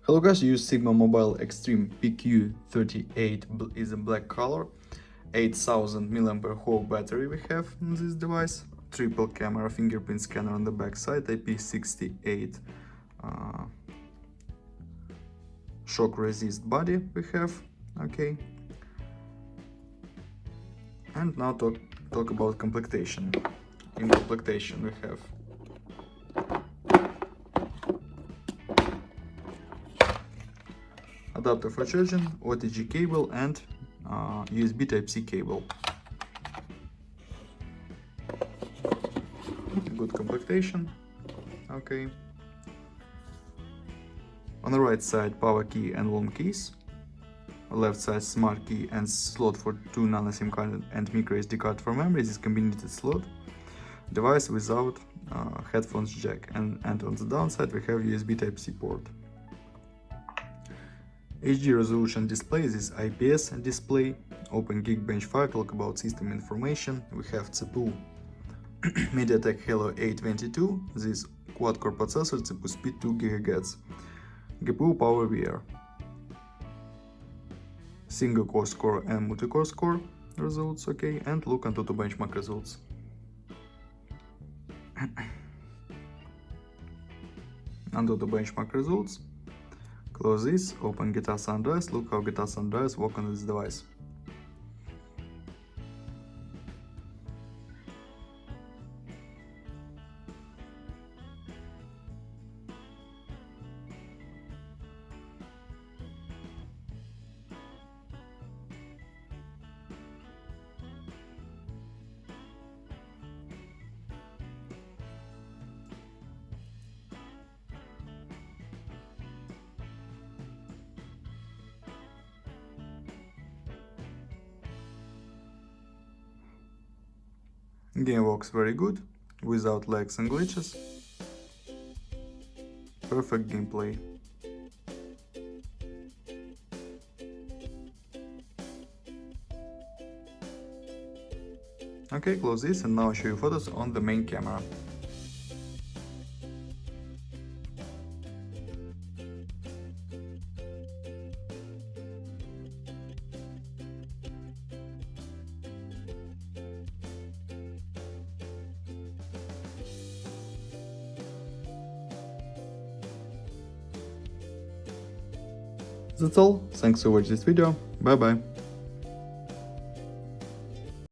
Hello guys, use Sigma Mobile X-treme PQ38 is a black color, 8000 mAh battery we have in this device, triple camera fingerprint scanner on the back side, IP68 shock resist body we have, okay. And now talk about complementation. In complementation we have adapter for charging, OTG cable and USB Type-C cable. Good complementation, okay. On the right side, power key and volume keys. Left side, smart key and slot for 2 nano SIM card and micro SD card for memory. This is combined slot. Device without headphones jack, and on the downside we have USB Type-C port. HD resolution display, this is IPS display. Open Geekbench file, talk about system information. We have CPU MediaTek Helio A22, this quad-core processor, CPU speed 2 GHz. GPU power VR. Single core score and multi-core score results, okay, and look onto the benchmark results. Onto the benchmark results. Close this, open GTA San Andreas, look how GTA San Andreas work on this device. Game works very good, without lags and glitches. Perfect gameplay. Okay, close this and now I'll show you photos on the main camera. That's all, thanks for watching this video, bye bye.